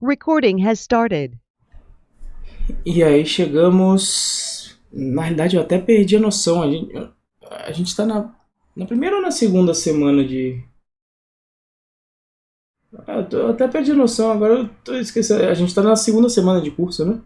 Recording has started. E aí chegamos. Na realidade, eu até perdi a noção. A gente tá na primeira ou na segunda semana de. Eu até perdi a noção, agora eu tô esquecendo. A gente tá na segunda semana de curso, né?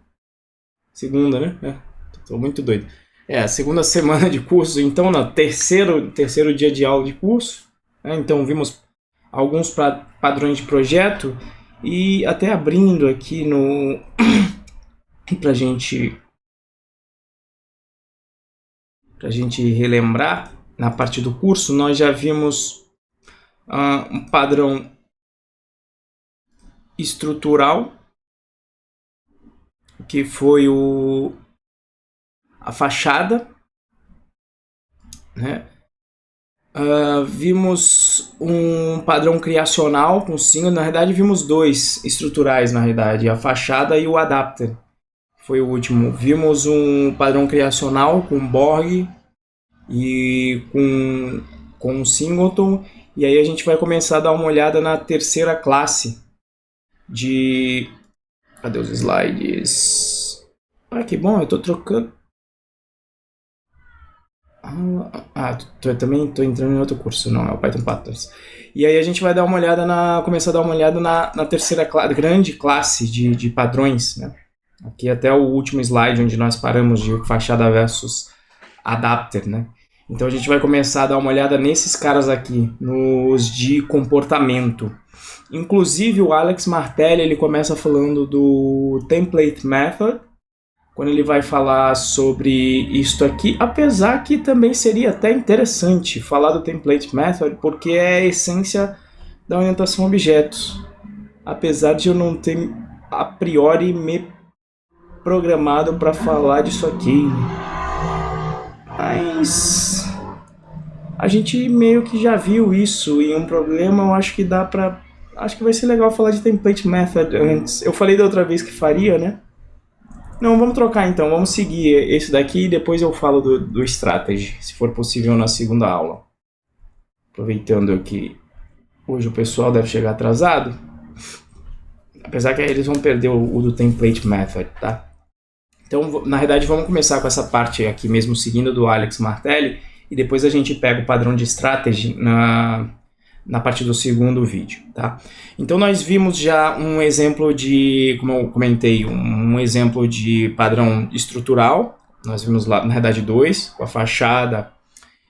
Segunda, né? Tô muito doido. É, a segunda semana de curso, então, no terceiro dia de aula de curso. Né? Então, vimos alguns padrões de projeto e até abrindo aqui no. pra gente relembrar, na parte do curso, nós já vimos um padrão estrutural, que foi a fachada, né? Vimos um padrão criacional com single, na verdade vimos dois estruturais, na realidade, a fachada e o adapter, foi o último. Vimos um padrão criacional com Borg e com singleton, e aí a gente vai começar a dar uma olhada na terceira classe de... Cadê os slides? Que bom, eu tô trocando... também tô entrando em outro curso, não, é o Python Patterns. E aí a gente vai dar uma olhada começar a dar uma olhada na terceira grande classe de padrões, né? Aqui até o último slide onde nós paramos de fachada versus adapter, né? Então a gente vai começar a dar uma olhada nesses caras aqui, nos de comportamento. Inclusive o Alex Martelli, ele começa falando do Template Method, quando ele vai falar sobre isto aqui, apesar que também seria até interessante falar do Template Method, porque é a essência da orientação a objetos. Apesar de eu não ter a priori me programado para falar disso aqui. Mas a gente meio que já viu isso em um problema, eu acho que dá pra... Acho que vai ser legal falar de Template Method antes. Eu falei da outra vez que faria, né? Não, vamos trocar então, vamos seguir esse daqui e depois eu falo do Strategy, se for possível na segunda aula. Aproveitando que hoje o pessoal deve chegar atrasado, apesar que eles vão perder o do Template Method, tá? Então, na verdade, vamos começar com essa parte aqui mesmo, seguindo do Alex Martelli, e depois a gente pega o padrão de Strategy na parte do segundo vídeo, tá? Então nós vimos já um exemplo de, como eu comentei, um exemplo de padrão estrutural. Nós vimos lá, na verdade, dois, com a fachada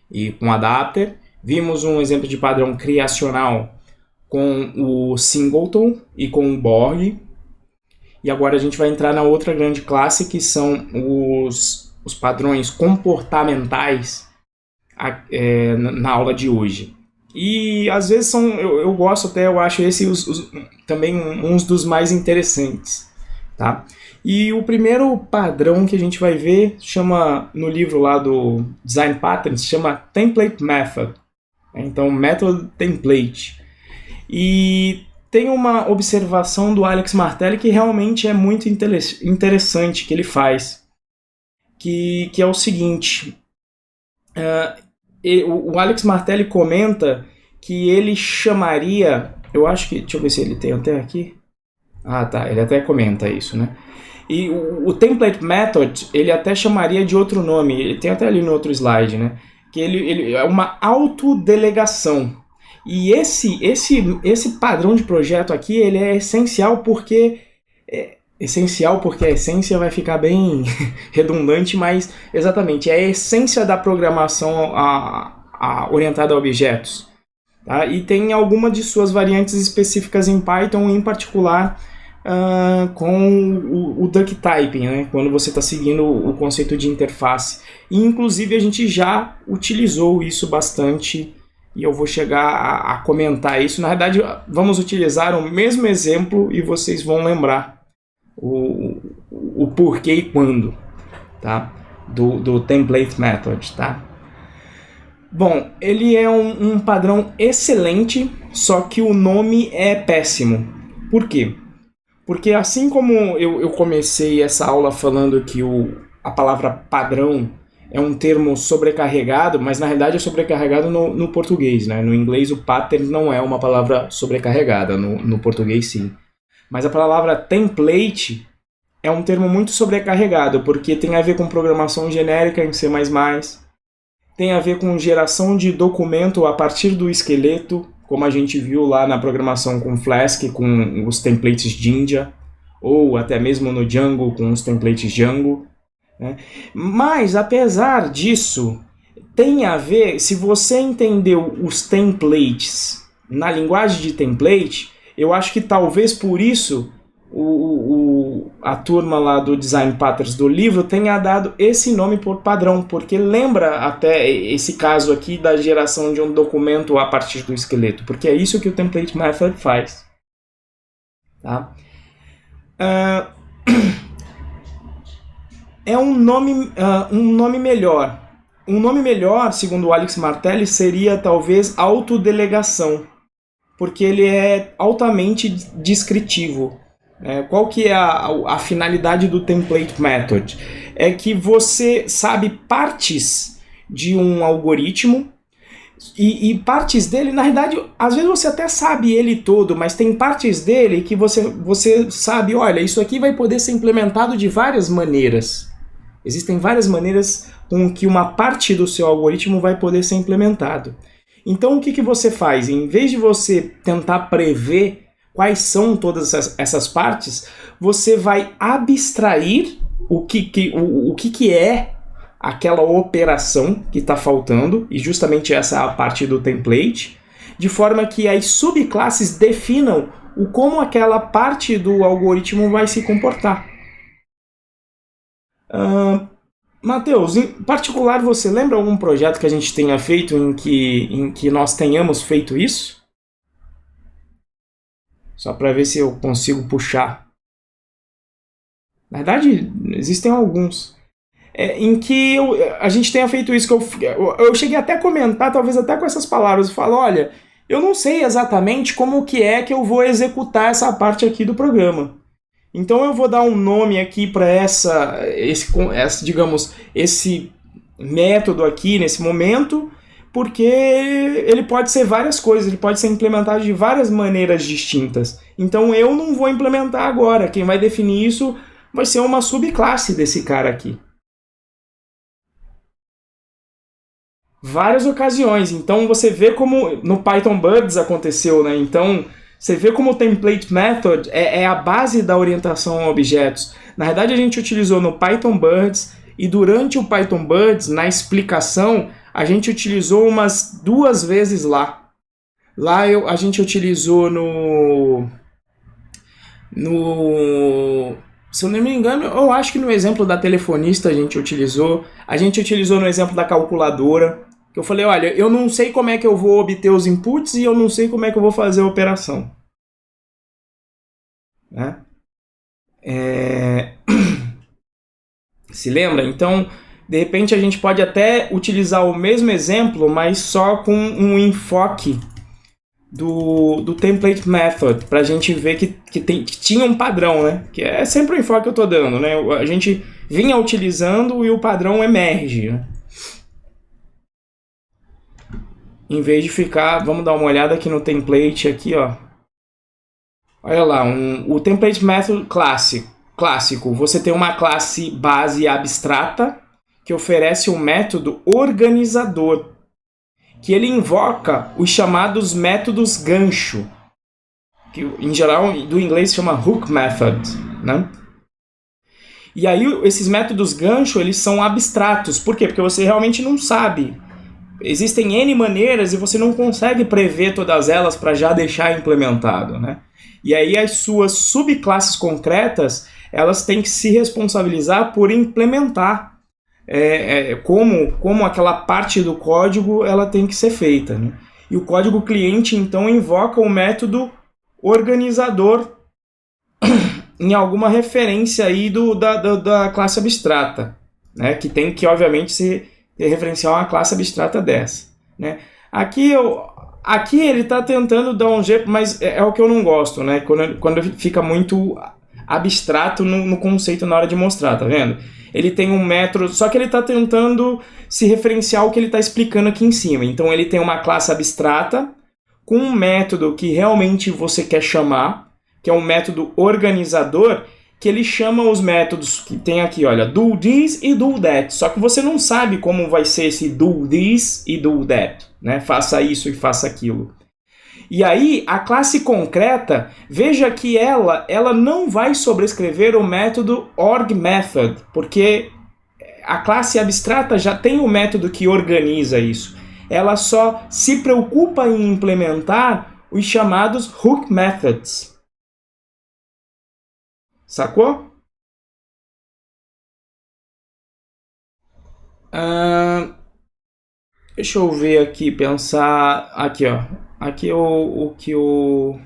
e com o adapter. Vimos um exemplo de padrão criacional com o singleton e com o Borg. E agora a gente vai entrar na outra grande classe, que são os padrões comportamentais na aula de hoje. E às vezes eu gosto até, eu acho esse também uns dos mais interessantes, tá? E o primeiro padrão que a gente vai ver chama, no livro lá do Design Patterns, chama Template Method. Então, Method Template. E tem uma observação do Alex Martelli que realmente é muito interessante que ele faz, que é o seguinte... o Alex Martelli comenta que ele chamaria... Eu acho que... Deixa eu ver se ele tem até aqui. Tá. Ele até comenta isso, né? E o Template Method, ele até chamaria de outro nome. Ele tem até ali no outro slide, né? Que ele é uma autodelegação. E esse padrão de projeto aqui, ele é essencial porque... Essencial porque a essência vai ficar bem redundante, mas exatamente, é a essência da programação orientada a objetos. Tá? E tem alguma de suas variantes específicas em Python, em particular com o duck typing, né? Quando você está seguindo o conceito de interface. E, inclusive a gente já utilizou isso bastante e eu vou chegar a comentar isso. Na verdade, vamos utilizar o mesmo exemplo e vocês vão lembrar o porquê e quando, tá? do Template Method, tá? Bom, ele é um padrão excelente, só que o nome é péssimo. Por quê? Porque assim como eu comecei essa aula falando que a palavra padrão é um termo sobrecarregado, mas na realidade é sobrecarregado no português, né? No inglês o pattern não é uma palavra sobrecarregada, no português sim. Mas a palavra template é um termo muito sobrecarregado, porque tem a ver com programação genérica em C++, tem a ver com geração de documento a partir do esqueleto, como a gente viu lá na programação com Flask, com os templates Jinja, ou até mesmo no Django, com os templates Django, né? Mas, apesar disso, tem a ver, se você entendeu os templates na linguagem de template, eu acho que talvez por isso a turma lá do Design Patterns do livro tenha dado esse nome por padrão, porque lembra até esse caso aqui da geração de um documento a partir do esqueleto, porque é isso que o Template Method faz. Tá? É um nome melhor. Um nome melhor, segundo o Alex Martelli, seria talvez autodelegação, porque ele é altamente descritivo. Qual que é a finalidade do Template Method? É que você sabe partes de um algoritmo e partes dele, na realidade, às vezes você até sabe ele todo, mas tem partes dele que você sabe, olha, isso aqui vai poder ser implementado de várias maneiras. Existem várias maneiras com que uma parte do seu algoritmo vai poder ser implementado. Então o que você faz? Em vez de você tentar prever quais são todas essas partes, você vai abstrair o que é aquela operação que está faltando, e justamente essa é a parte do template, de forma que as subclasses definam como aquela parte do algoritmo vai se comportar. Matheus, em particular, você lembra algum projeto que a gente tenha feito em que nós tenhamos feito isso? Só para ver se eu consigo puxar. Na verdade, existem alguns. Em que a gente tenha feito isso, que eu cheguei até a comentar, talvez até com essas palavras, eu falo, olha, eu não sei exatamente como que é que eu vou executar essa parte aqui do programa. Então eu vou dar um nome aqui para esse método aqui nesse momento, porque ele pode ser várias coisas, ele pode ser implementado de várias maneiras distintas. Então eu não vou implementar agora, quem vai definir isso vai ser uma subclasse desse cara aqui. Várias ocasiões, então você vê como no Python Birds aconteceu, né? Então você vê como o Template Method é a base da orientação a objetos. Na verdade a gente utilizou no Python Birds e durante o Python Birds, na explicação, a gente utilizou umas 2 vezes lá. Lá a gente utilizou se eu não me engano, eu acho que no exemplo da telefonista a gente utilizou no exemplo da calculadora, que eu falei, olha, eu não sei como é que eu vou obter os inputs e eu não sei como é que eu vou fazer a operação. Né? Se lembra? Então, de repente a gente pode até utilizar o mesmo exemplo, mas só com um enfoque do Template Method, para a gente ver que tinha um padrão, né? Que é sempre o enfoque que eu estou dando, né? A gente vinha utilizando e o padrão emerge, né? Em vez de ficar, vamos dar uma olhada aqui no template aqui, ó. Olha lá, o Template Method clássico. Você tem uma classe base abstrata que oferece um método organizador, que ele invoca os chamados métodos gancho, que em geral do inglês se chama hook method, né? E aí esses métodos gancho, eles são abstratos. Por quê? Porque você realmente não sabe. Existem N maneiras e você não consegue prever todas elas para já deixar implementado, né? E aí as suas subclasses concretas, elas têm que se responsabilizar por implementar como aquela parte do código ela tem que ser feita, né? E o código cliente, então, invoca o método organizador em alguma referência aí da classe abstrata, né? Que tem que, obviamente, se referenciar uma classe abstrata dessa, né? Aqui ele está tentando dar um jeito, mas é o que eu não gosto, né? Quando fica muito abstrato no conceito na hora de mostrar, tá vendo? Ele tem um método, só que ele está tentando se referenciar ao que ele está explicando aqui em cima. Então ele tem uma classe abstrata com um método que realmente você quer chamar que é um método organizador, que ele chama os métodos que tem aqui, olha, do this e do that. Só que você não sabe como vai ser esse do this e do that, né? Faça isso e faça aquilo. E aí, a classe concreta, veja que ela não vai sobrescrever o método org_method, porque a classe abstrata já tem o método que organiza isso. Ela só se preocupa em implementar os chamados hook methods. Sacou? Deixa eu ver aqui, pensar... Aqui, ó. Aqui o que o...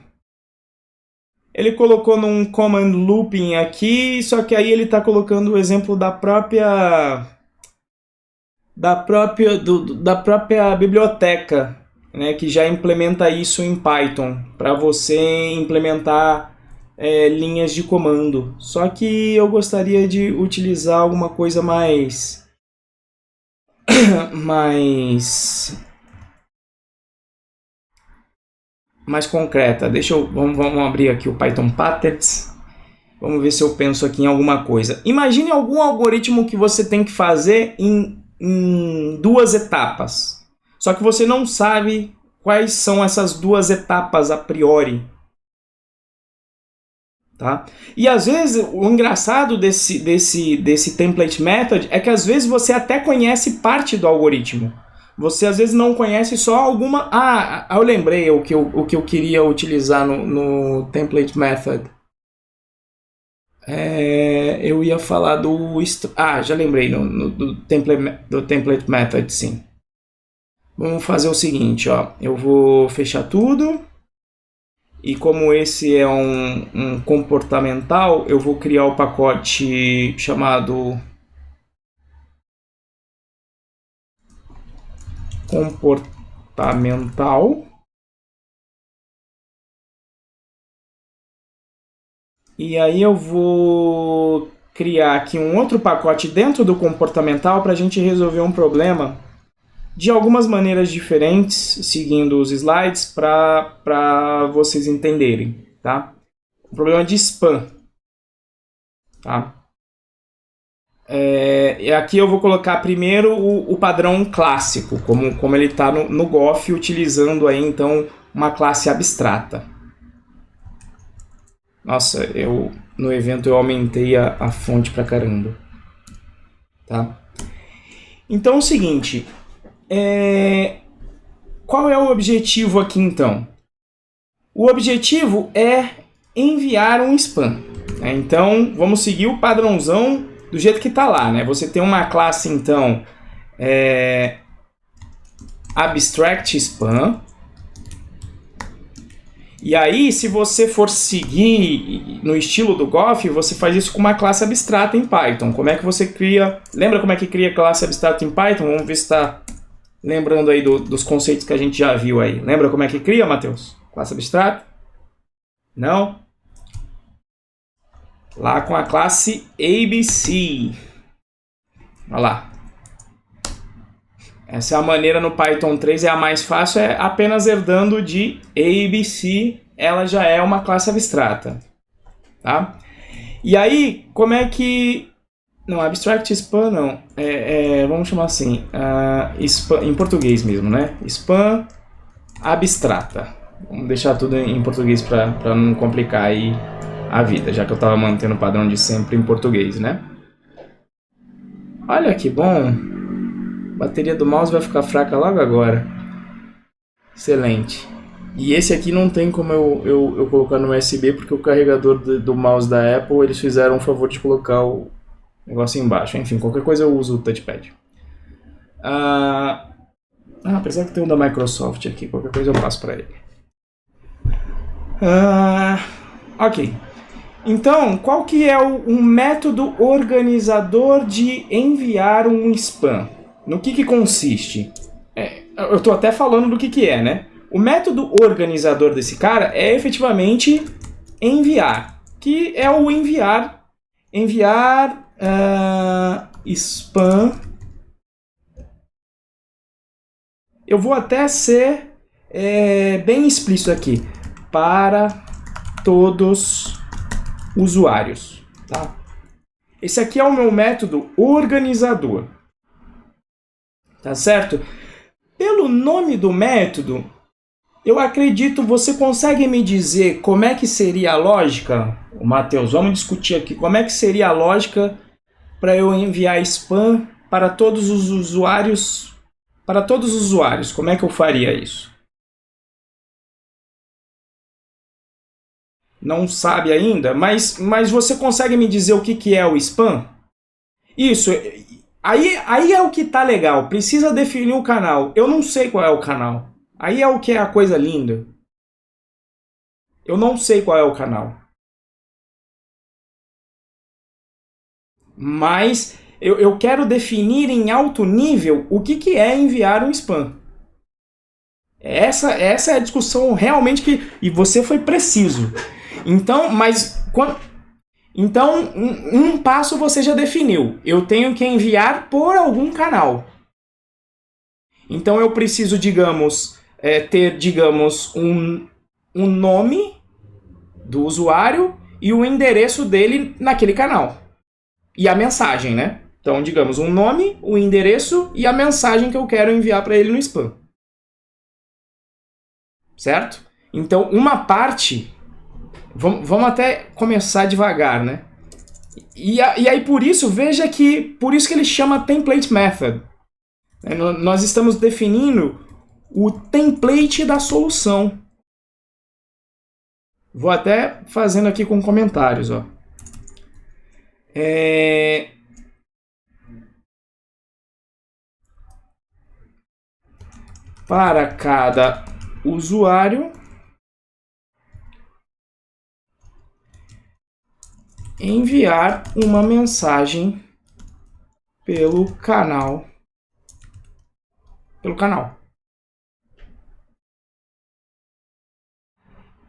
Ele colocou num command looping aqui, só que aí ele está colocando o exemplo da própria biblioteca, né, que já implementa isso em Python, para você implementar linhas de comando. Só que eu gostaria de utilizar alguma coisa mais concreta. Vamos abrir aqui o Python Patterns. Vamos ver se eu penso aqui em alguma coisa. Imagine algum algoritmo que você tem que fazer em 2 etapas. Só que você não sabe quais são essas 2 etapas a priori. Tá? E às vezes, o engraçado desse template method é que às vezes você até conhece parte do algoritmo. Você às vezes não conhece só alguma... eu lembrei o que eu queria utilizar no template method. Eu ia falar do... já lembrei do template method, sim. Vamos fazer o seguinte, ó. Eu vou fechar tudo. E como esse é um comportamental, eu vou criar o pacote chamado comportamental. E aí eu vou criar aqui um outro pacote dentro do comportamental para a gente resolver um problema de algumas maneiras diferentes, seguindo os slides, para vocês entenderem, tá? Um problema de spam, tá? E aqui eu vou colocar primeiro o padrão clássico, como ele está no Goff, utilizando aí então uma classe abstrata. Nossa, no evento eu aumentei a fonte pra caramba. Tá? Então é o seguinte, qual é o objetivo aqui então? O objetivo é enviar um spam. Né? Então vamos seguir o padrãozão do jeito que está lá. Né? Você tem uma classe então abstract spam. E aí, se você for seguir no estilo do Goff, você faz isso com uma classe abstrata em Python. Como é que você cria... Lembra como é que cria classe abstrata em Python? Vamos ver se está lembrando aí dos conceitos que a gente já viu aí. Lembra como é que cria, Matheus? Classe abstrata? Não? Lá com a classe ABC. Olha lá. Essa é a maneira no Python 3, é a mais fácil, é apenas herdando de ABC, ela já é uma classe abstrata. Tá? E aí, como é que... Não, abstract spam não, vamos chamar assim, spam, em português mesmo, né? Spam abstrata. Vamos deixar tudo em português para não complicar aí a vida, já que eu estava mantendo o padrão de sempre em português, né? Olha que bom! A bateria do mouse vai ficar fraca logo agora. Excelente. E esse aqui não tem como eu colocar no USB, porque o carregador do mouse da Apple, eles fizeram o favor de colocar o negócio embaixo. Enfim, qualquer coisa eu uso o touchpad. Apesar que tem um da Microsoft aqui, qualquer coisa eu passo para ele. Ok. Então, qual que é um método organizador de enviar um spam? No que consiste? Eu estou até falando do que é, né? O método organizador desse cara é efetivamente enviar, que é o enviar spam. Eu vou até ser bem explícito aqui. Para todos usuários, tá? Esse aqui é o meu método organizador, tá certo? Pelo nome do método, eu acredito, você consegue me dizer como é que seria a lógica? Matheus, vamos discutir aqui. Como é que seria a lógica para eu enviar spam para todos os usuários? Para todos os usuários, como é que eu faria isso? Não sabe ainda? Mas você consegue me dizer o que é o spam? Isso. Aí é o que tá legal. Precisa definir o canal. Eu não sei qual é o canal. Aí é o que é a coisa linda. Eu não sei qual é o canal. Mas eu quero definir em alto nível o que é enviar um spam. Essa é a discussão realmente que. E você foi preciso. Então, então, um passo você já definiu. Eu tenho que enviar por algum canal. Então eu preciso, digamos, ter, digamos, um nome do usuário e o endereço dele naquele canal. E a mensagem, né? Então, digamos, um nome, o endereço e a mensagem que eu quero enviar para ele no spam. Certo? Então, uma parte. Vamos até começar devagar, né? E aí, por isso, veja que. Por isso que ele chama Template Method. Nós estamos definindo o template da solução. Vou até fazendo aqui com comentários, ó. Para cada usuário, enviar uma mensagem pelo canal.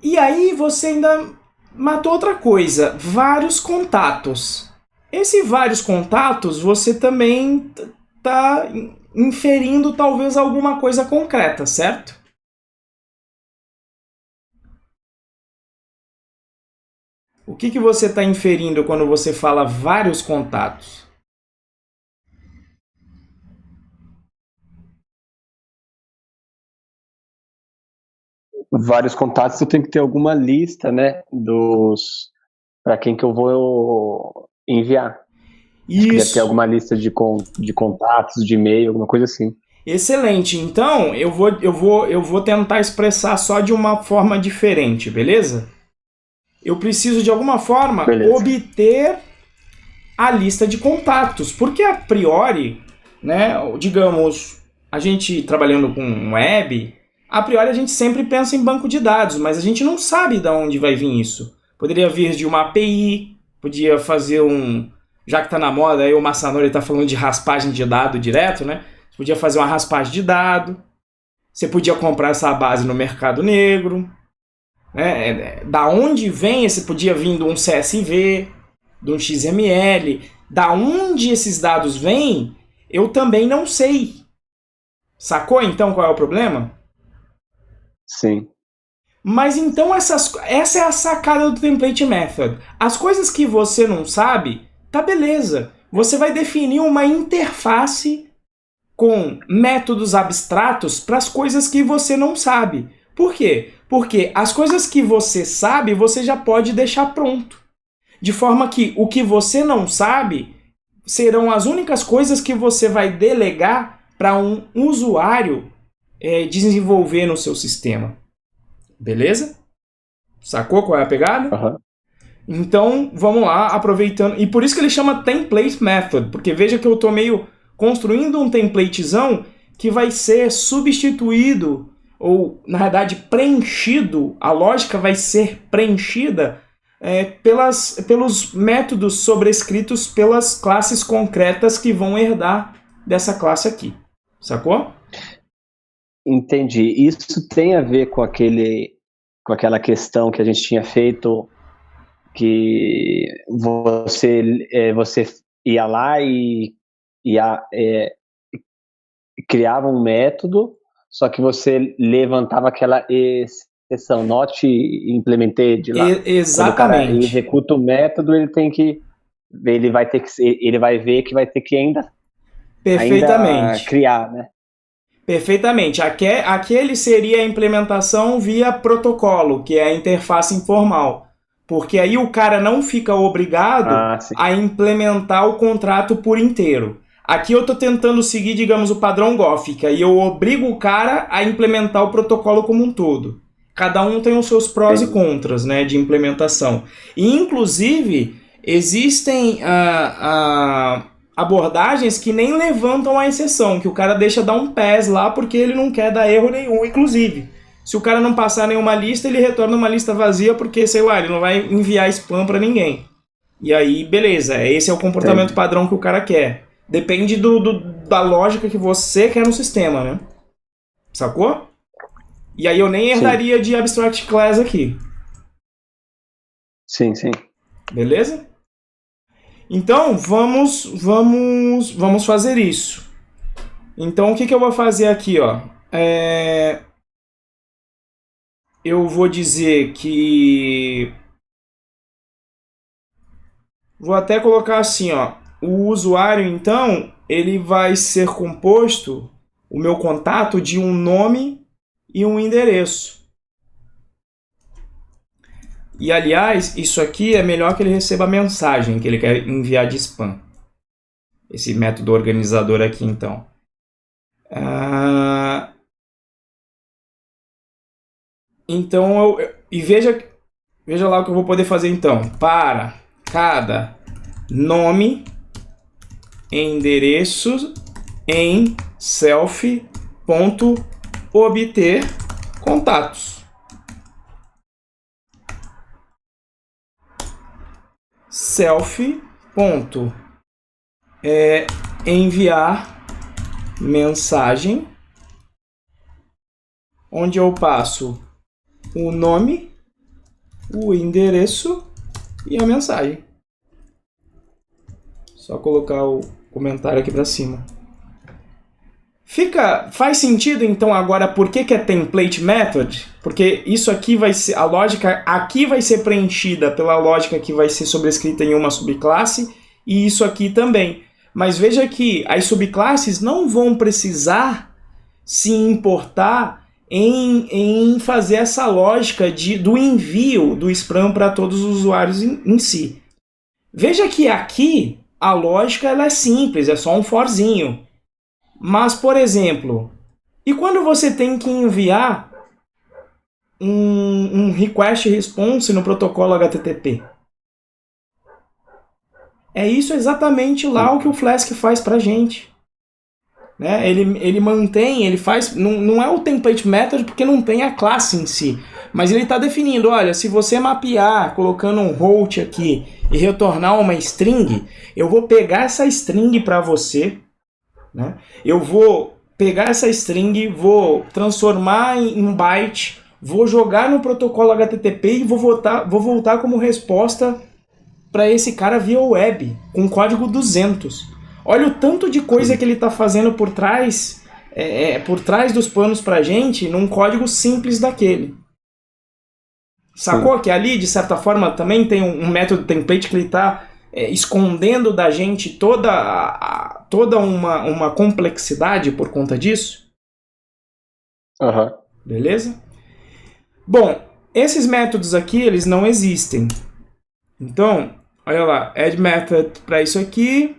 E aí você ainda matou outra coisa, vários contatos. Esses vários contatos você também tá inferindo talvez alguma coisa concreta, certo? O que você está inferindo quando você fala vários contatos? Vários contatos, eu tenho que ter alguma lista, né, dos para quem que eu vou enviar. Acho que deve ter Isso. alguma lista de contatos, de e-mail, alguma coisa assim. Excelente. Então, eu vou tentar expressar só de uma forma diferente, beleza? Eu preciso de alguma forma Beleza. obter a lista de contatos, porque a priori, né, digamos, a gente trabalhando com web, a priori a gente sempre pensa em banco de dados, mas a gente não sabe de onde vai vir isso. Poderia vir de uma API, podia fazer um, já que está na moda, aí o Massanori está falando de raspagem de dado direto, né? Você podia fazer uma raspagem de dado, você podia comprar essa base no mercado negro, né? Da onde vem esse, podia vir de um CSV, de um XML, da onde esses dados vêm, eu também não sei. Sacou então qual é o problema? Sim. Mas então essa é a sacada do Template Method. As coisas que você não sabe, tá beleza. Você vai definir uma interface com métodos abstratos para as coisas que você não sabe. Por quê? Porque as coisas que você sabe, você já pode deixar pronto. De forma que o que você não sabe serão as únicas coisas que você vai delegar para um usuário desenvolver no seu sistema. Beleza? Sacou qual é a pegada? Uhum. Então, vamos lá, aproveitando. E por isso que ele chama Template Method, porque veja que eu estou meio construindo um templatezão que vai ser substituído, ou na verdade preenchido, a lógica vai ser preenchida pelos métodos sobrescritos pelas classes concretas que vão herdar dessa classe aqui. Sacou? Entendi. Isso tem a ver com aquela questão que a gente tinha feito, que você ia lá e criava um método, só que você levantava aquela exceção, not implemented lá. Exatamente. Quando o cara executa o método, ele vai ver que vai ter que ainda criar, né? Perfeitamente. Aquele seria a implementação via protocolo, que é a interface informal. Porque aí o cara não fica obrigado a implementar o contrato por inteiro. Aqui eu estou tentando seguir, digamos, o padrão Gothic, e eu obrigo o cara a implementar o protocolo como um todo. Cada um tem os seus prós e contras, né, de implementação. E, inclusive, existem abordagens que nem levantam a exceção, que o cara deixa dar um pass lá porque ele não quer dar erro nenhum, inclusive. Se o cara não passar nenhuma lista, ele retorna uma lista vazia porque, sei lá, ele não vai enviar spam para ninguém. E aí, beleza, esse é o comportamento padrão que o cara quer. Depende da lógica que você quer no sistema, né? Sacou? E aí eu nem herdaria de abstract class aqui. Sim. Beleza? Então, vamos fazer isso. Então, o que eu vou fazer aqui, ó? Eu vou dizer que... Vou até colocar assim, ó. O usuário, então, ele vai ser composto, o meu contato, de um nome e um endereço. E, aliás, isso aqui é melhor que ele receba a mensagem que ele quer enviar de spam. Esse método organizador aqui, então. Então, veja lá o que eu vou poder fazer, então. Para cada nome, endereço em self.obter contatos. Self.enviar mensagem, onde eu passo o nome, o endereço e a mensagem. Só colocar o comentário aqui para cima. Faz sentido então agora por que é template method? Porque isso aqui vai ser, a lógica aqui vai ser preenchida pela lógica que vai ser sobrescrita em uma subclasse e isso aqui também. Mas veja que as subclasses não vão precisar se importar em fazer essa lógica do envio do spam para todos os usuários em si. Veja que aqui a lógica ela é simples, é só um forzinho. Mas, por exemplo, e quando você tem que enviar um request response no protocolo HTTP? É isso exatamente lá o que o Flask faz pra gente. Né? Ele mantém, ele faz... Não é o template method porque não tem a classe em si. Mas ele está definindo, olha, se você mapear colocando um route aqui e retornar uma string, eu vou pegar essa string para você, né? Eu vou pegar essa string, vou transformar em byte, vou jogar no protocolo HTTP e vou voltar como resposta para esse cara via web, com código 200. Olha o tanto de coisa que ele está fazendo por trás dos panos para a gente, num código simples daquele. Sacou? Sim. Que ali, de certa forma, também tem um método template que ele está escondendo da gente toda uma complexidade por conta disso? Uhum. Beleza? Bom, esses métodos aqui, eles não existem. Então, olha lá, add method para isso aqui.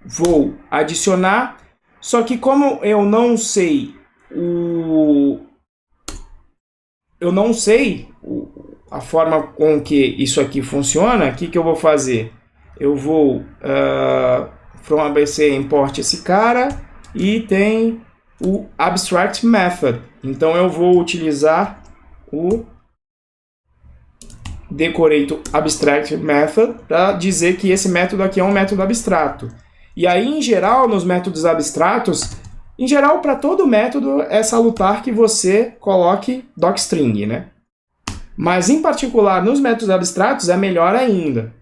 Vou adicionar. Só que como eu não sei a forma com que isso aqui funciona, o que eu vou fazer? Eu vou from ABC import esse cara e tem o abstract method. Então eu vou utilizar o decorator abstract method para dizer que esse método aqui é um método abstrato. E aí, em geral, nos métodos abstratos, em geral, para todo método é salutar que você coloque docstring, né? Mas, em particular, nos métodos abstratos é melhor ainda.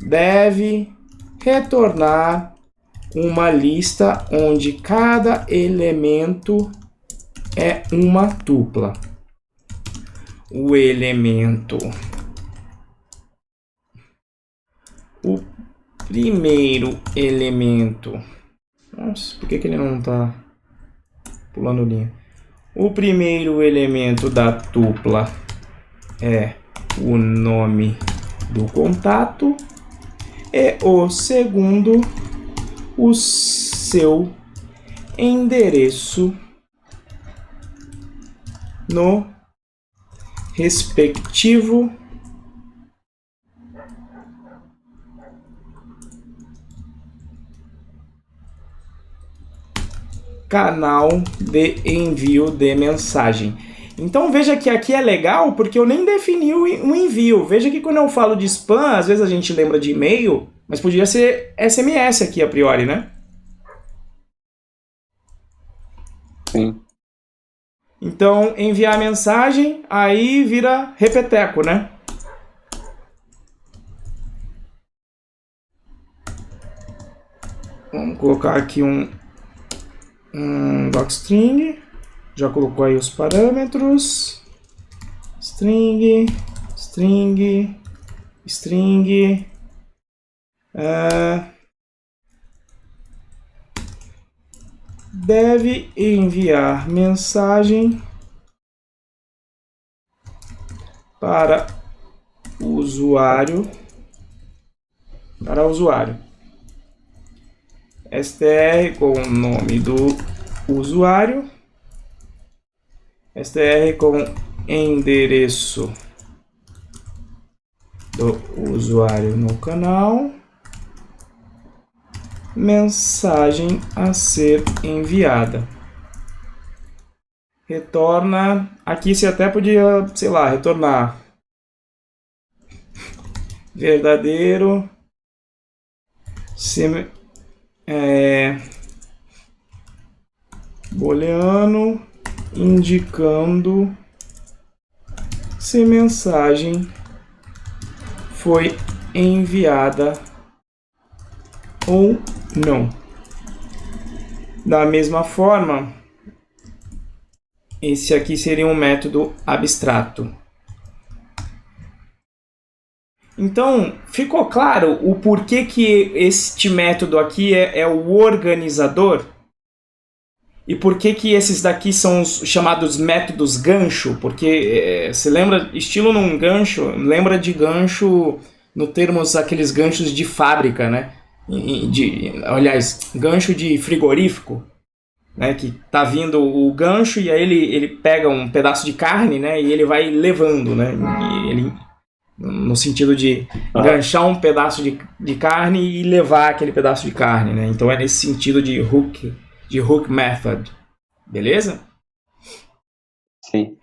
Deve retornar uma lista onde cada elemento é uma tupla. o elemento, o primeiro elemento. Nossa, por que ele não está pulando linha? O primeiro elemento da tupla é o nome do contato e o segundo, o seu endereço no respectivo canal de envio de mensagem. Então veja que aqui é legal porque eu nem defini um envio. Veja que quando eu falo de spam, às vezes a gente lembra de e-mail, mas podia ser SMS aqui a priori, né? Sim. Então, enviar mensagem, aí vira repeteco, né? Vamos colocar aqui um docstring. Já colocou aí os parâmetros. String, string, string. Deve enviar mensagem para o usuário. str com o nome do usuário, str com endereço do usuário no canal, mensagem a ser enviada. Retorna, aqui você até podia, sei lá, retornar verdadeiro, booleano, indicando se mensagem foi enviada ou não. Da mesma forma, esse aqui seria um método abstrato. Então, ficou claro o porquê que este método aqui é o organizador? E por que esses daqui são os chamados métodos gancho? Porque você lembra, estilo num gancho, lembra de gancho no termos aqueles ganchos de fábrica, né? Aliás, gancho de frigorífico, né? Que tá vindo o gancho e aí ele pega um pedaço de carne, né? E ele vai levando, né? E ele, no sentido de ganchar um pedaço de carne e levar aquele pedaço de carne, né? Então é nesse sentido de hook method, beleza? Sim.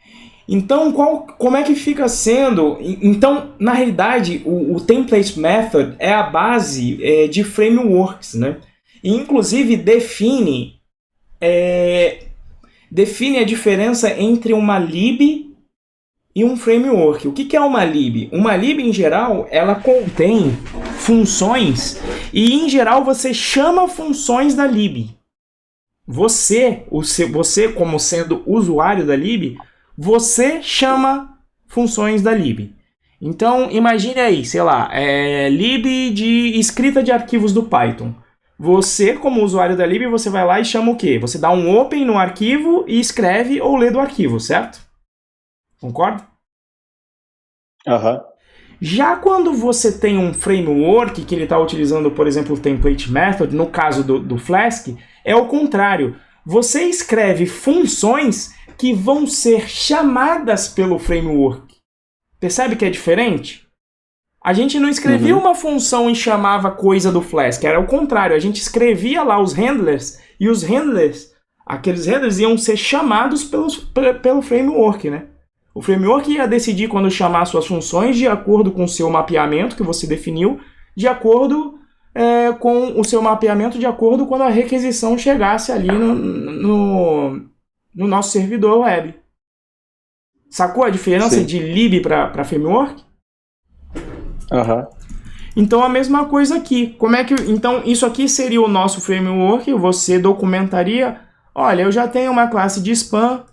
Então, como é que fica sendo? Então, na realidade, o template method é a base de frameworks, né? E, inclusive, define a diferença entre uma lib e um framework. O que é uma lib? Uma lib, em geral, ela contém funções e, em geral, você chama funções da lib. Você como sendo usuário da lib, você chama funções da lib. Então, imagine aí, sei lá, lib de escrita de arquivos do Python. Você, como usuário da lib, você vai lá e chama o quê? Você dá um open no arquivo e escreve ou lê do arquivo, certo? Concorda? Aham. Já quando você tem um framework que ele está utilizando, por exemplo, o template method, no caso do Flask, é o contrário. Você escreve funções que vão ser chamadas pelo framework. Percebe que é diferente? A gente não escrevia uma função e chamava coisa do Flask, era o contrário. A gente escrevia lá os handlers e os handlers, aqueles handlers iam ser chamados pelo framework, né? O framework ia decidir quando chamar suas funções de acordo com o seu mapeamento que você definiu, de acordo com o seu mapeamento, de acordo quando a requisição chegasse ali no nosso servidor web. Sacou a diferença Sim. de lib para framework? Aham. Então a mesma coisa aqui. Então isso aqui seria o nosso framework. Você documentaria: olha, eu já tenho uma classe de spam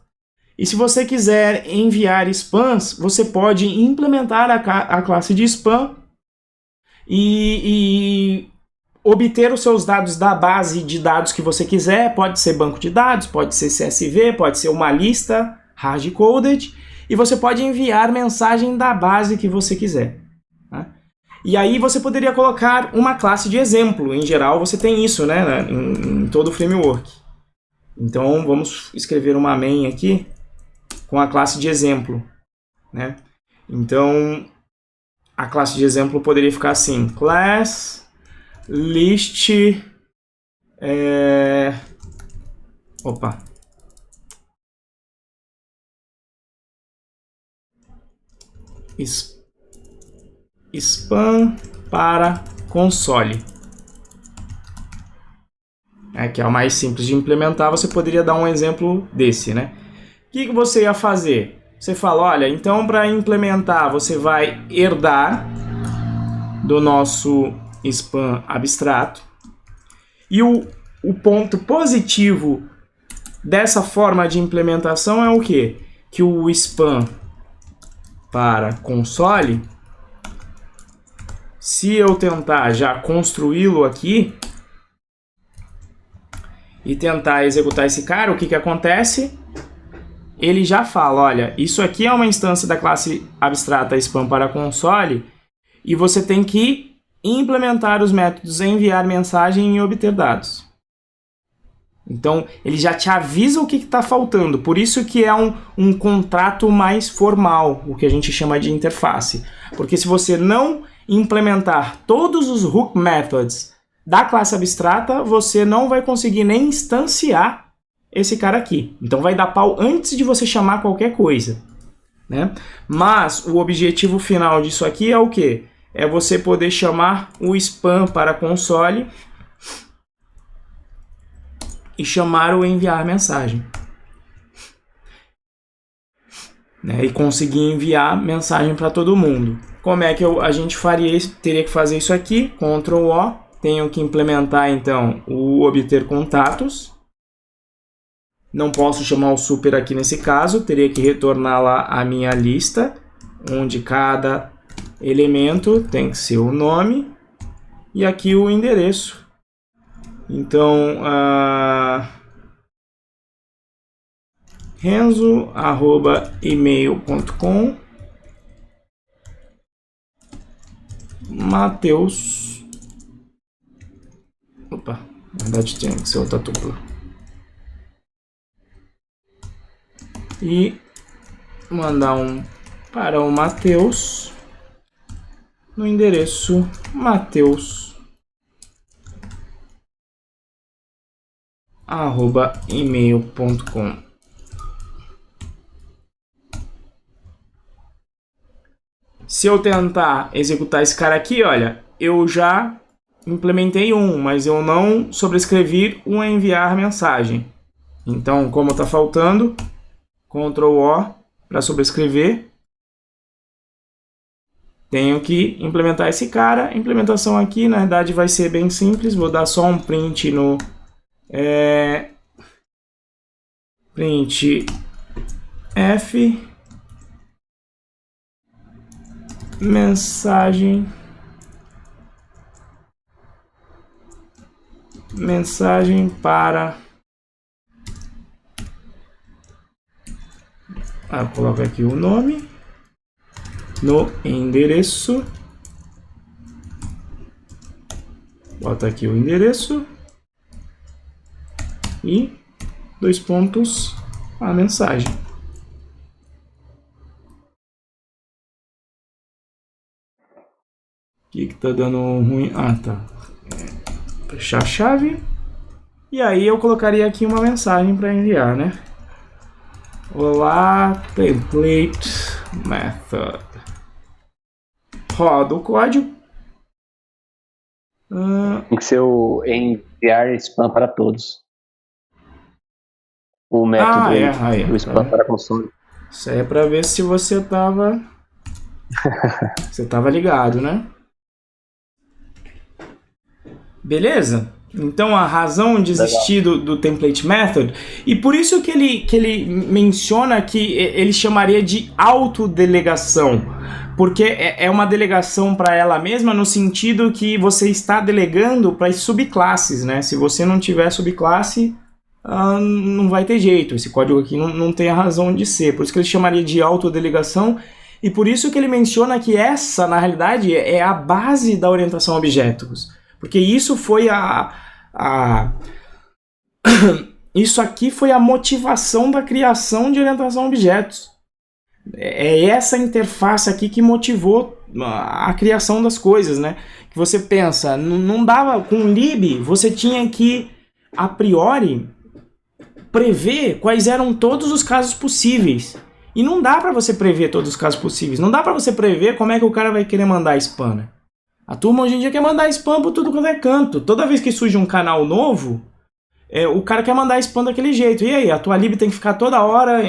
E se você quiser enviar spams, você pode implementar a classe de spam e obter os seus dados da base de dados que você quiser. Pode ser banco de dados, pode ser CSV, pode ser uma lista hard-coded, e você pode enviar mensagem da base que você quiser. Tá? E aí você poderia colocar uma classe de exemplo. Em geral você tem isso, né, em todo o framework. Então vamos escrever uma main aqui com a classe de exemplo, né? Então a classe de exemplo poderia ficar assim: class list spam para console. Que é o mais simples de implementar. Você poderia dar um exemplo desse, né? O que você ia fazer? Você fala, olha, então para implementar você vai herdar do nosso spam abstrato. E o ponto positivo dessa forma de implementação é o quê? Que o spam para console, se eu tentar já construí-lo aqui e tentar executar esse cara, o que acontece? Ele já fala, olha, isso aqui é uma instância da classe abstrata spam para console e você tem que implementar os métodos enviar mensagem e obter dados. Então, ele já te avisa o que está faltando. Por isso que é um contrato mais formal, o que a gente chama de interface. Porque se você não implementar todos os hook methods da classe abstrata, você não vai conseguir nem instanciar esse cara aqui. Então vai dar pau antes de você chamar qualquer coisa, né? Mas o objetivo final disso aqui é o quê? É você poder chamar o spam para console e chamar o enviar mensagem, né? E conseguir enviar mensagem para todo mundo. Como é que a gente faria isso? Teria que fazer isso aqui, Ctrl O. Tenho que implementar então o obter contatos. Não posso chamar o super aqui nesse caso, teria que retornar lá a minha lista, onde cada elemento tem que ser o nome e aqui o endereço. Então, renzo@email.com, Mateus. Opa, na verdade tem que ser outra tupla. E mandar para o Mateus no endereço mateus@email.com. Se eu tentar executar esse cara aqui, olha, eu já implementei mas eu não sobrescrevi o enviar mensagem. Então, como está faltando, Ctrl O para sobrescrever. Tenho que implementar esse cara. A implementação aqui, na verdade, vai ser bem simples. Vou dar só um print no print f mensagem para coloco aqui o nome no endereço, bota aqui o endereço e 2 pontos a mensagem. O que tá dando ruim? Tá. Fechar a chave. E aí eu colocaria aqui uma mensagem para enviar, né? Olá, template method. Roda o código. Tem que ser o enviar spam para todos. O método do spam para console. Isso aí é para ver se você tava ligado, né? Beleza? Então a razão de existir do template method, e por isso que ele menciona que ele chamaria de autodelegação, porque é uma delegação para ela mesma no sentido que você está delegando para as subclasses, né? Se você não tiver subclasse, não vai ter jeito, esse código aqui não tem a razão de ser, por isso que ele chamaria de autodelegação, e por isso que ele menciona que essa, na realidade, é a base da orientação a objetos, porque isso foi isso aqui foi a motivação da criação de orientação a objetos. É essa interface aqui que motivou a criação das coisas, né? Que você pensa, não dava com o lib, você tinha que a priori prever quais eram todos os casos possíveis. E não dá para você prever todos os casos possíveis. Não dá para você prever como é que o cara vai querer mandar spam, né? A turma hoje em dia quer mandar spam por tudo quanto é canto. Toda vez que surge um canal novo, o cara quer mandar spam daquele jeito. E aí, a tua lib tem que ficar toda hora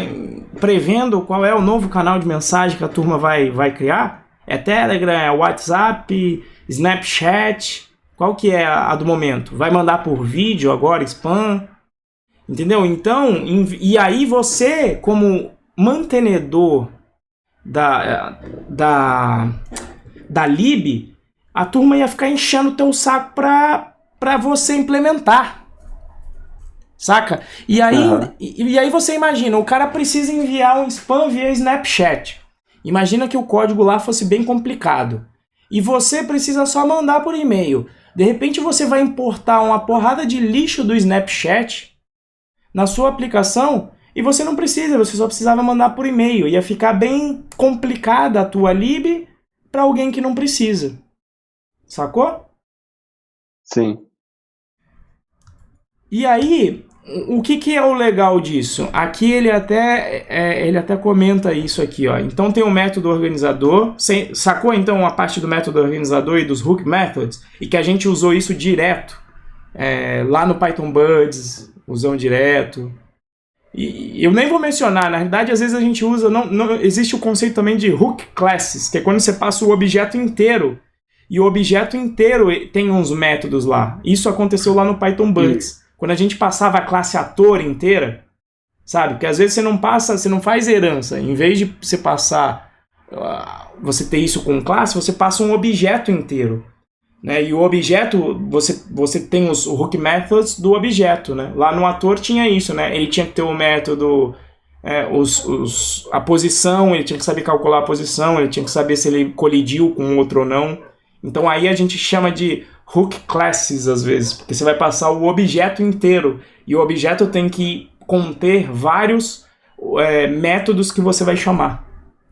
prevendo qual é o novo canal de mensagem que a turma vai criar? É Telegram, é WhatsApp, Snapchat? Qual que é a do momento? Vai mandar por vídeo agora, spam? Entendeu? Então, e aí você, como mantenedor da lib, a turma ia ficar enchendo o teu saco pra você implementar. Saca? E aí você imagina, o cara precisa enviar um spam via Snapchat. Imagina que o código lá fosse bem complicado. E você precisa só mandar por e-mail. De repente você vai importar uma porrada de lixo do Snapchat na sua aplicação e você não precisa, você só precisava mandar por e-mail. Ia ficar bem complicada a tua lib para alguém que não precisa. Sacou? Sim. E aí, o que é o legal disso? Aqui ele até comenta isso aqui, ó. Então tem o método organizador. Sacou então a parte do método organizador e dos hook methods? E que a gente usou isso direto lá no Python Buds, usamos direto. E eu nem vou mencionar, na realidade às vezes a gente usa, não existe o conceito também de hook classes, que é quando você passa o objeto inteiro. E o objeto inteiro tem uns métodos lá. Isso aconteceu lá no Python Buds. Quando a gente passava a classe ator inteira, sabe? Porque às vezes você não faz herança. Em vez de você passar, você ter isso com classe, você passa um objeto inteiro. Né? E o objeto, você tem os hook methods do objeto. Né? Lá no ator tinha isso, né? Ele tinha que ter o método, a posição, ele tinha que saber calcular a posição, ele tinha que saber se ele colidiu com o outro ou não. Então aí a gente chama de hook classes às vezes, porque você vai passar o objeto inteiro e o objeto tem que conter vários métodos que você vai chamar.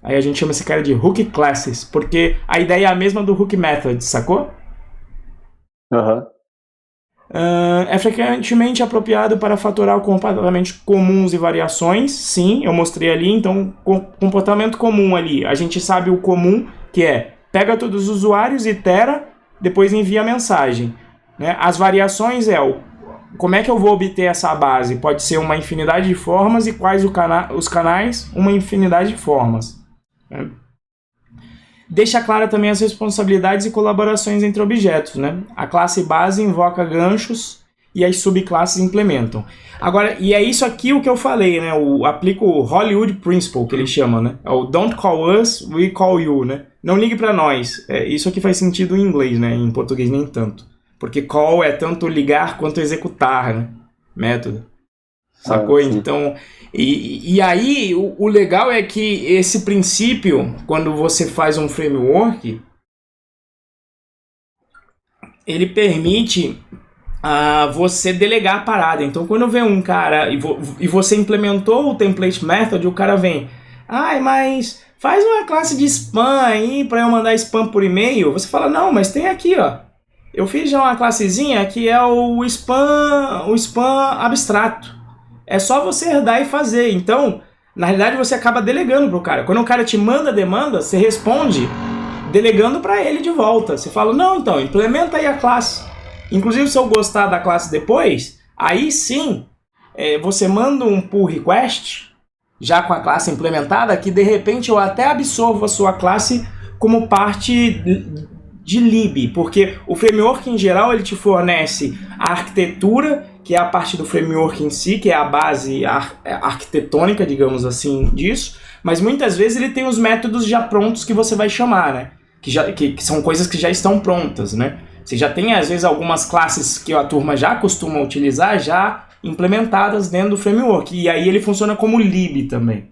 Aí a gente chama esse cara de hook classes, porque a ideia é a mesma do hook method, sacou? É frequentemente apropriado para fatorar comportamentos comuns e variações. Sim, eu mostrei ali. Então, comportamento comum ali, a gente sabe o comum, que é pega todos os usuários, itera, depois envia a mensagem. Né? As variações como é que eu vou obter essa base? Pode ser uma infinidade de formas e quais os canais? Uma infinidade de formas. Né? Deixa clara também as responsabilidades e colaborações entre objetos. Né? A classe base invoca ganchos e as subclasses implementam. Agora, e é isso aqui o que eu falei, né? Aplica o Hollywood Principle, que ele chama, né? É o Don't call us, we call you, né? Não ligue para nós. Isso aqui faz sentido em inglês, né? Em português nem tanto. Porque call é tanto ligar quanto executar, né? Método. Sacou? Então, e aí o legal é que esse princípio, quando você faz um framework, ele permite você delegar a parada. Então, quando vem um cara e você implementou o template method, o cara vem, mas faz uma classe de spam aí para eu mandar spam por e-mail. Você fala, não, mas tem aqui, ó. Eu fiz já uma classezinha que é o spam abstrato. É só você herdar e fazer. Então, na realidade, você acaba delegando pro cara. Quando o cara te manda a demanda, você responde delegando para ele de volta. Você fala, não, então, implementa aí a classe. Inclusive, se eu gostar da classe depois, aí sim, você manda um pull request, já com a classe implementada, que de repente eu até absorvo a sua classe como parte de lib, porque o framework em geral ele te fornece a arquitetura, que é a parte do framework em si, que é a base arquitetônica, digamos assim, disso, mas muitas vezes ele tem os métodos já prontos que você vai chamar, né? Que são coisas que já estão prontas, né? Você já tem, às vezes, algumas classes que a turma já costuma utilizar, já implementadas dentro do framework, e aí ele funciona como lib também,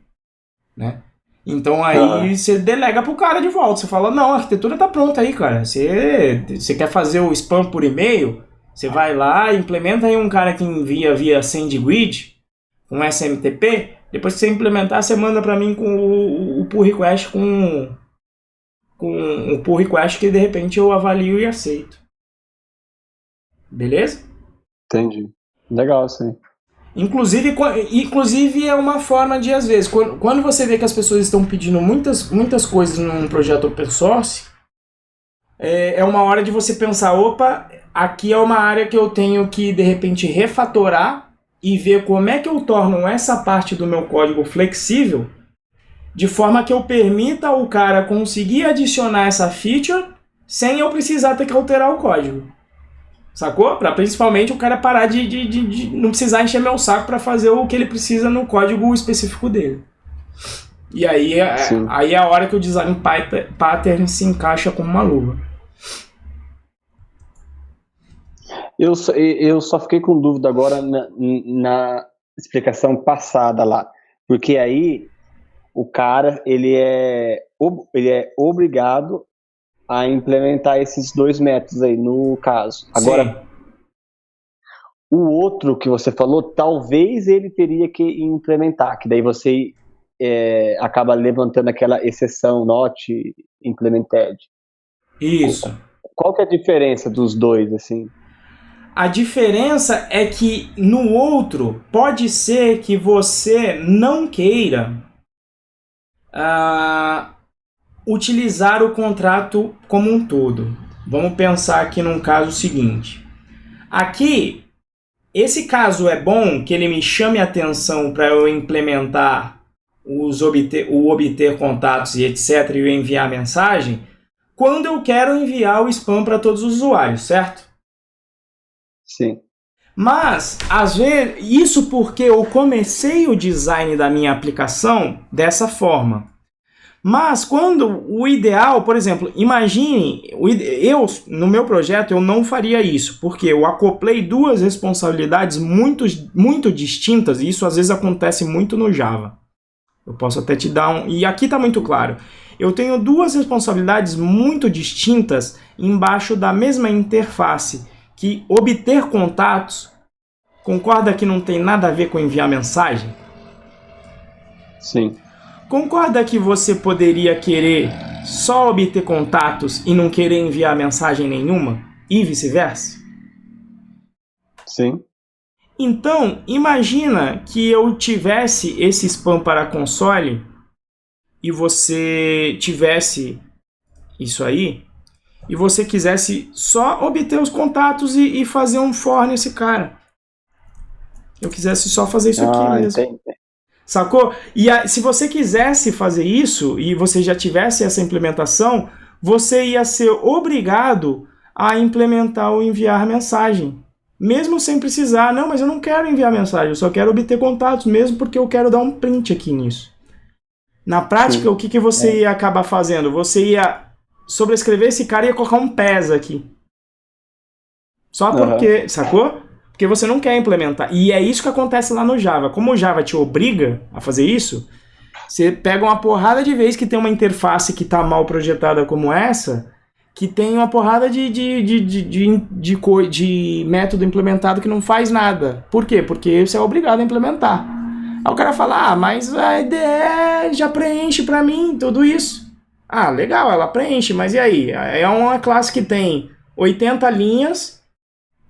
né? Então aí você delega pro cara de volta, você fala, não, a arquitetura tá pronta aí, cara, você quer fazer o spam por e-mail, você vai lá, implementa aí um cara que envia via SendGrid, um SMTP, depois que você implementar, você manda pra mim com o pull request com o pull request que de repente eu avalio e aceito. Beleza? Entendi. Legal, sim. Inclusive é uma forma de, às vezes, quando você vê que as pessoas estão pedindo muitas coisas num projeto open source, é uma hora de você pensar, opa, aqui é uma área que eu tenho que, de repente, refatorar e ver como é que eu torno essa parte do meu código flexível, de forma que eu permita o cara conseguir adicionar essa feature sem eu precisar ter que alterar o código. Sacou? Pra principalmente o cara parar de não precisar encher meu saco para fazer o que ele precisa no código específico dele. E aí é a hora que o design pattern se encaixa como uma luva. Eu só fiquei com dúvida agora na explicação passada lá, porque aí o cara ele é obrigado a implementar esses 2 métodos aí, no caso. Agora, sim, o outro que você falou, talvez ele teria que implementar, que daí você acaba levantando aquela exceção not implemented. Isso. Qual que é a diferença dos dois, assim? A diferença é que no outro pode ser que você não queira utilizar o contrato como um todo. Vamos pensar aqui num caso seguinte. Aqui, esse caso é bom que ele me chame a atenção para eu implementar o obter contatos e etc. e eu enviar a mensagem quando eu quero enviar o spam para todos os usuários, certo? Sim. Mas, às vezes, isso porque eu comecei o design da minha aplicação dessa forma. Mas quando o ideal, por exemplo, imagine, no meu projeto eu não faria isso, porque eu acoplei 2 responsabilidades muito distintas, e isso às vezes acontece muito no Java. Eu posso até te dar e aqui está muito claro. Eu tenho 2 responsabilidades muito distintas embaixo da mesma interface, que obter contatos, concorda que não tem nada a ver com enviar mensagem? Sim. Concorda que você poderia querer só obter contatos e não querer enviar mensagem nenhuma? E vice-versa? Sim. Então, imagina que eu tivesse esse spam para console e você tivesse isso aí e você quisesse só obter os contatos e fazer um for nesse cara. Eu quisesse só fazer isso aqui mesmo. Entendi. Sacou? E se você quisesse fazer isso e você já tivesse essa implementação, você ia ser obrigado a implementar o enviar mensagem. Mesmo sem precisar, não, mas eu não quero enviar mensagem, eu só quero obter contatos, mesmo porque eu quero dar um print aqui nisso. Na prática, o que você ia acabar fazendo? Você ia sobrescrever esse cara e ia colocar um PES aqui. Só porque, sacou? Porque você não quer implementar. E é isso que acontece lá no Java. Como o Java te obriga a fazer isso, você pega uma porrada de vezes que tem uma interface que está mal projetada como essa, que tem uma porrada de método implementado que não faz nada. Por quê? Porque você é obrigado a implementar. Aí o cara fala, mas a IDE já preenche para mim tudo isso. Ah, legal, ela preenche, mas e aí? É uma classe que tem 80 linhas,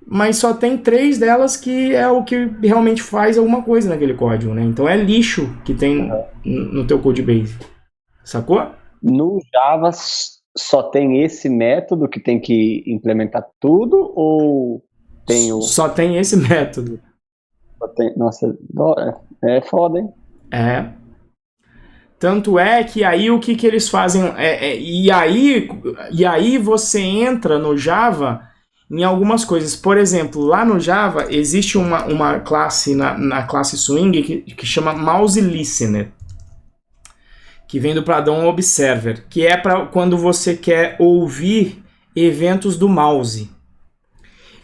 mas só tem 3 delas que é o que realmente faz alguma coisa naquele código, né? Então é lixo que tem no teu codebase. Sacou? No Java só tem esse método que tem que implementar tudo ou tem o... Só tem esse método. Nossa, é foda, hein? É. Tanto é que aí o que eles fazem e aí você entra no Java em algumas coisas. Por exemplo, lá no Java existe uma classe na classe Swing que chama Mouse Listener, que vem do padrão Observer, que é para quando você quer ouvir eventos do mouse.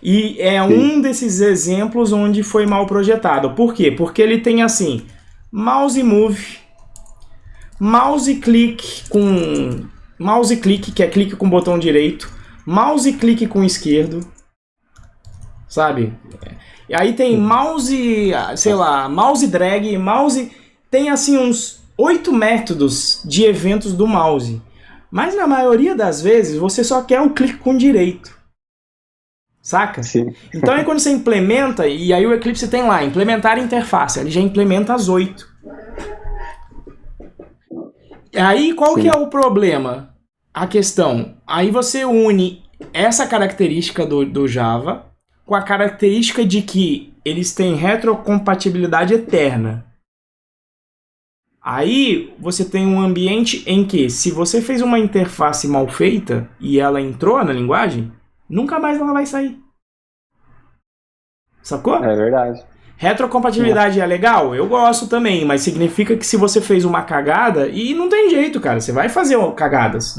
E é um desses exemplos onde foi mal projetado. Por quê? Porque ele tem assim, mouse move, mouse click, que é clique com o botão direito, mouse clique com o esquerdo, sabe? E aí tem mouse, sei lá, mouse drag, mouse... Tem assim uns 8 métodos de eventos do mouse. Mas na maioria das vezes você só quer o clique com o direito. Saca? Sim. Então aí quando você implementa, e aí o Eclipse tem lá, implementar interface, ele já implementa as 8. Aí qual que é o problema? A questão, aí você une essa característica do Java com a característica de que eles têm retrocompatibilidade eterna. Aí você tem um ambiente em que, se você fez uma interface mal feita e ela entrou na linguagem, nunca mais ela vai sair. Sacou? É verdade. Retrocompatibilidade é legal? Eu gosto também, mas significa que se você fez uma cagada, e não tem jeito, cara, você vai fazer cagadas.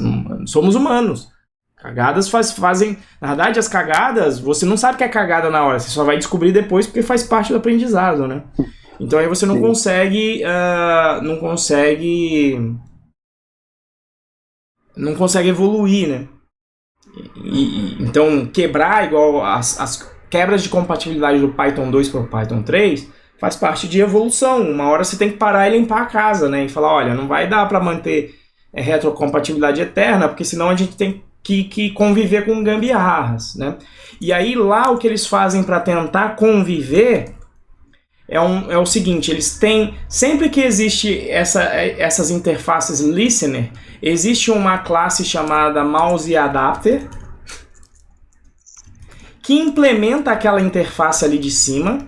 Somos humanos. Cagadas fazem... Na verdade, as cagadas, você não sabe que é cagada na hora, você só vai descobrir depois porque faz parte do aprendizado, né? Então aí você não consegue evoluir, né? Então quebrar igual as quebras de compatibilidade do Python 2 para o Python 3 faz parte de evolução. Uma hora você tem que parar e limpar a casa, né? E falar, olha, não vai dar para manter retrocompatibilidade eterna, porque senão a gente tem que conviver com gambiarras, né? E aí lá o que eles fazem para tentar conviver é o seguinte, eles têm, sempre que existe essas interfaces listener, existe uma classe chamada mouse adapter que implementa aquela interface ali de cima,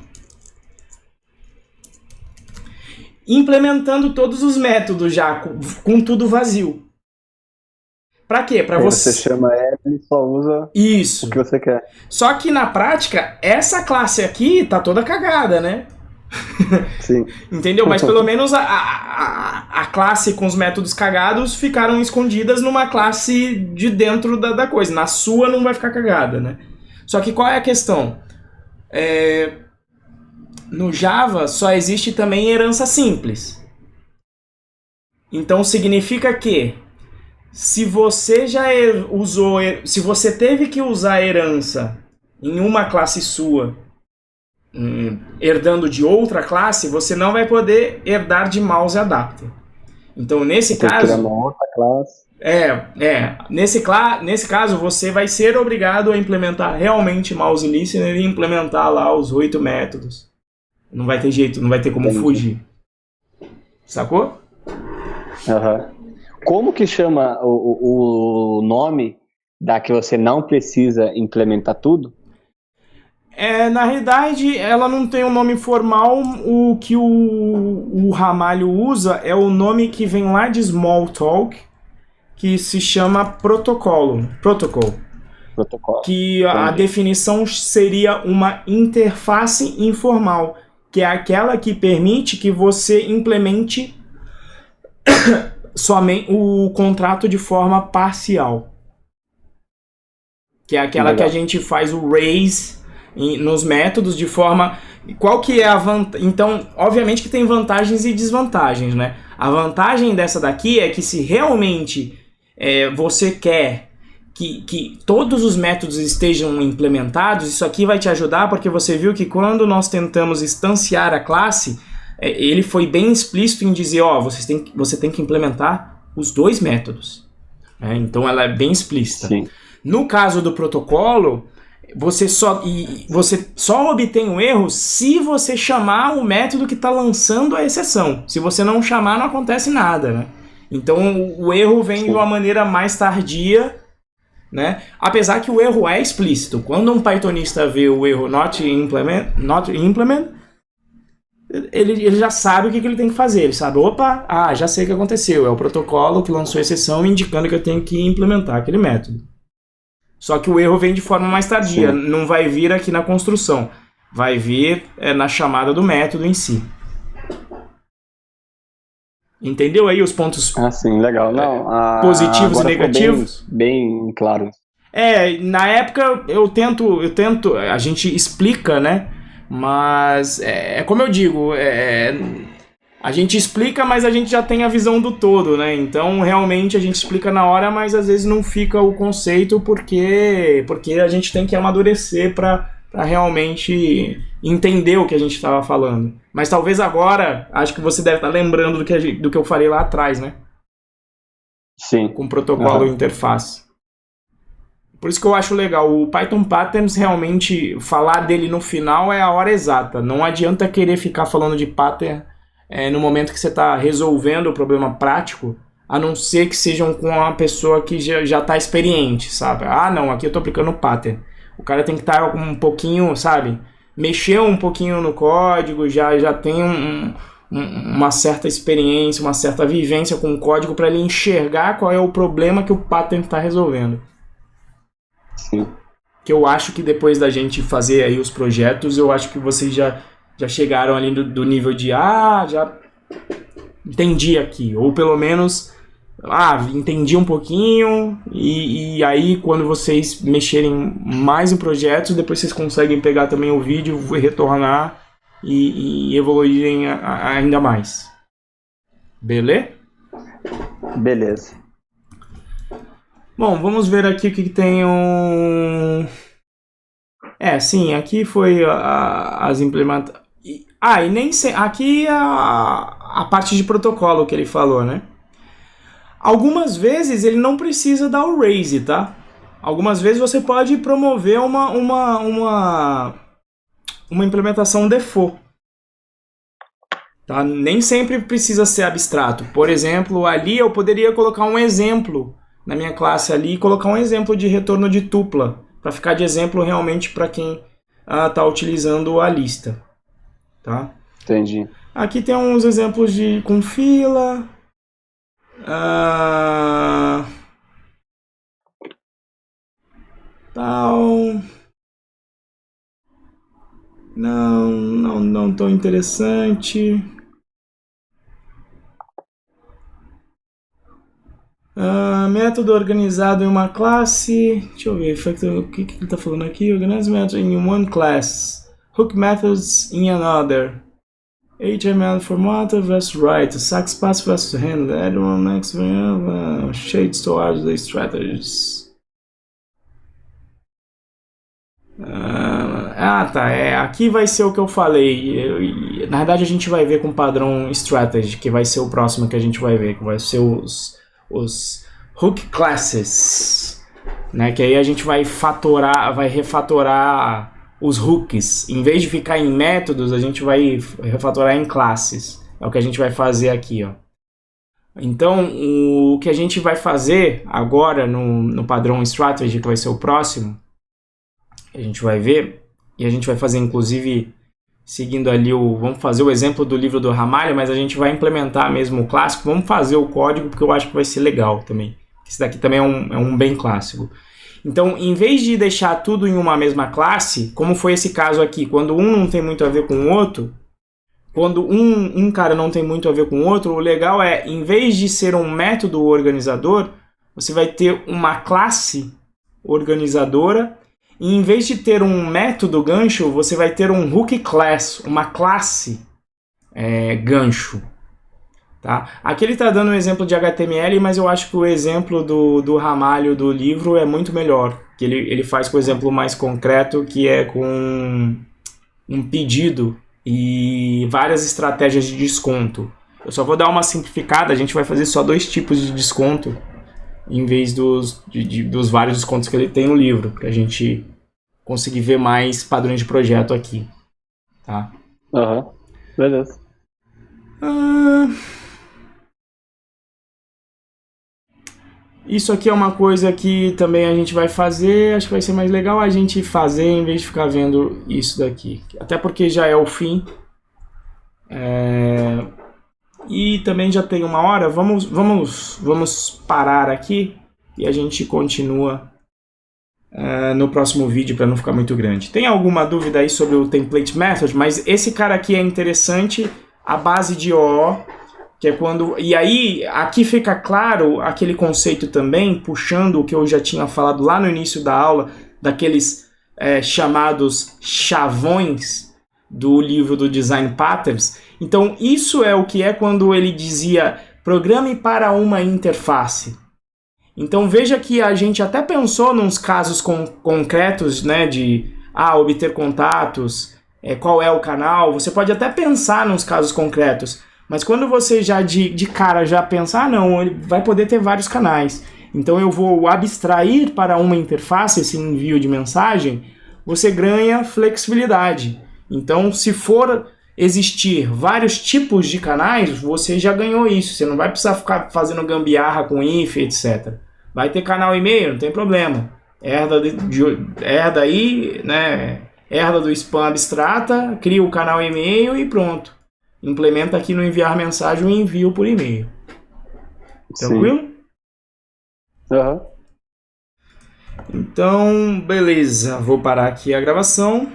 implementando todos os métodos já, com tudo vazio. Pra quê? Pra você chama ela e só usa isso. O que você quer. Só que na prática, essa classe aqui tá toda cagada, né? Sim. Entendeu? Mas pelo menos a classe com os métodos cagados ficaram escondidas numa classe de dentro da coisa. Na sua não vai ficar cagada, né? Só que qual é a questão? No Java só existe também herança simples. Então significa que se você já usou, se você teve que usar herança em uma classe sua, herdando de outra classe, você não vai poder herdar de mouse adapter. Então nesse caso, uma outra classe. nesse caso você vai ser obrigado a implementar realmente mouse listener e implementar lá os 8 métodos. Não vai ter jeito, não vai ter como fugir. Sacou? Uhum. Como que chama o nome da que você não precisa implementar tudo? Na realidade, ela não tem um nome formal. O que o Ramalho usa é o nome que vem lá de Smalltalk, que se chama Protocol. Que a definição seria uma interface informal, que é aquela que permite que você implemente somente o contrato de forma parcial. Que é aquela que a gente faz o raise nos métodos de forma... Qual que é a vantagem? Então, obviamente que tem vantagens e desvantagens, né? A vantagem dessa daqui é que se realmente você quer que todos os métodos estejam implementados, isso aqui vai te ajudar, porque você viu que quando nós tentamos instanciar a classe, ele foi bem explícito em dizer, você tem que implementar os 2 métodos. Então ela é bem explícita. Sim. No caso do protocolo, você só obtém o erro se você chamar o método que está lançando a exceção. Se você não chamar, não acontece nada, né? Então o erro vem de uma maneira mais tardia, né? Apesar que o erro é explícito. Quando um pythonista vê o erro not implement, ele já sabe o que ele tem que fazer. Ele sabe, opa, já sei o que aconteceu. É o protocolo que lançou a exceção indicando que eu tenho que implementar aquele método. Só que o erro vem de forma mais tardia. Sim. Não vai vir aqui na construção. Vai vir na chamada do método em si. Entendeu aí os pontos sim, legal. Não, positivos e negativos? Bem claro. Na época eu tento, a gente explica, né? Mas como eu digo, a gente explica, mas a gente já tem a visão do todo, né? Então realmente a gente explica na hora, mas às vezes não fica o conceito porque a gente tem que amadurecer para realmente entender o que a gente estava falando. Mas talvez agora, acho que você deve estar lembrando do que eu falei lá atrás, né? Sim. Com protocolo e interface. Por isso que eu acho legal. O Python Patterns, realmente, falar dele no final é a hora exata. Não adianta querer ficar falando de pattern no momento que você está resolvendo o problema prático, a não ser que sejam com uma pessoa que já está experiente, sabe? Não, aqui eu estou aplicando pattern. O cara tem que estar um pouquinho, sabe? Mexer um pouquinho no código, já tem uma certa experiência, uma certa vivência com o código para ele enxergar qual é o problema que o pattern está resolvendo. Sim. Que eu acho que depois da gente fazer aí os projetos, eu acho que vocês já chegaram ali do nível de já entendi aqui, ou pelo menos entendi um pouquinho, e aí quando vocês mexerem mais em projetos, depois vocês conseguem pegar também o vídeo, retornar e evoluírem ainda mais. Beleza? Beleza. Bom, vamos ver aqui o que tem sim, aqui foi as implementações. E nem sei. Aqui a parte de protocolo que ele falou, né? Algumas vezes ele não precisa dar o raise, tá? Algumas vezes você pode promover uma implementação default. Tá? Nem sempre precisa ser abstrato. Por exemplo, ali eu poderia colocar um exemplo na minha classe ali e colocar um exemplo de retorno de tupla, para ficar de exemplo realmente para quem está utilizando a lista. Tá? Entendi. Aqui tem uns exemplos com fila. Tal. Não tão interessante. Método organizado em uma classe. Deixa eu ver o que ele está falando aqui. Organize method in one class. Hook methods in another. HTML formatter versus writer. Sax pass versus handler. Add one next shades towards the strategies. Aqui vai ser o que eu falei. Na verdade a gente vai ver com o padrão strategy, que vai ser o próximo que a gente vai ver, que vai ser os hook classes, né? Que aí a gente vai refatorar os hooks. Em vez de ficar em métodos, a gente vai refatorar em classes. É o que a gente vai fazer aqui, ó. Então, o que a gente vai fazer agora no padrão strategy, que vai ser o próximo, a gente vai ver, e a gente vai fazer inclusive seguindo ali vamos fazer o exemplo do livro do Ramalho, mas a gente vai implementar mesmo o clássico. Vamos fazer o código porque eu acho que vai ser legal também. Esse daqui também é um bem clássico. Então, em vez de deixar tudo em uma mesma classe, como foi esse caso aqui, quando um não tem muito a ver com o outro, quando um cara não tem muito a ver com o outro, o legal é, em vez de ser um método organizador, você vai ter uma classe organizadora, e em vez de ter um método gancho, você vai ter um hook class, uma classe gancho. Tá? Aqui ele está dando um exemplo de HTML, mas eu acho que o exemplo do Ramalho do livro é muito melhor. Que ele faz com o exemplo mais concreto, que é com um pedido e várias estratégias de desconto. Eu só vou dar uma simplificada, a gente vai fazer só 2 tipos de desconto, em vez dos vários descontos que ele tem no livro, para a gente conseguir ver mais padrões de projeto aqui. Tá? Beleza. Isso aqui é uma coisa que também a gente vai fazer, acho que vai ser mais legal a gente fazer em vez de ficar vendo isso daqui. Até porque já é o fim. E também já tem 1 hora, vamos parar aqui e a gente continua no próximo vídeo para não ficar muito grande. Tem alguma dúvida aí sobre o Template Method? Mas esse cara aqui é interessante, a base de OO, que é quando... E aí, aqui fica claro aquele conceito também, puxando o que eu já tinha falado lá no início da aula, daqueles chamados chavões do livro do Design Patterns. Então, isso é o que é quando ele dizia programe para uma interface. Então, veja que a gente até pensou nos casos concretos, né, de obter contatos, qual é o canal. Você pode até pensar nos casos concretos, mas quando você já de cara já pensar, não, ele vai poder ter vários canais. Então, eu vou abstrair para uma interface esse envio de mensagem, você ganha flexibilidade. Então, se for existir vários tipos de canais, você já ganhou isso. Você não vai precisar ficar fazendo gambiarra com if, etc. Vai ter canal e-mail, não tem problema. Herda aí, né? Herda do spam abstrata, cria o canal e-mail e pronto. Implementa aqui no enviar mensagem o envio por e-mail. Tranquilo? Uhum. Então, beleza. Vou parar aqui a gravação.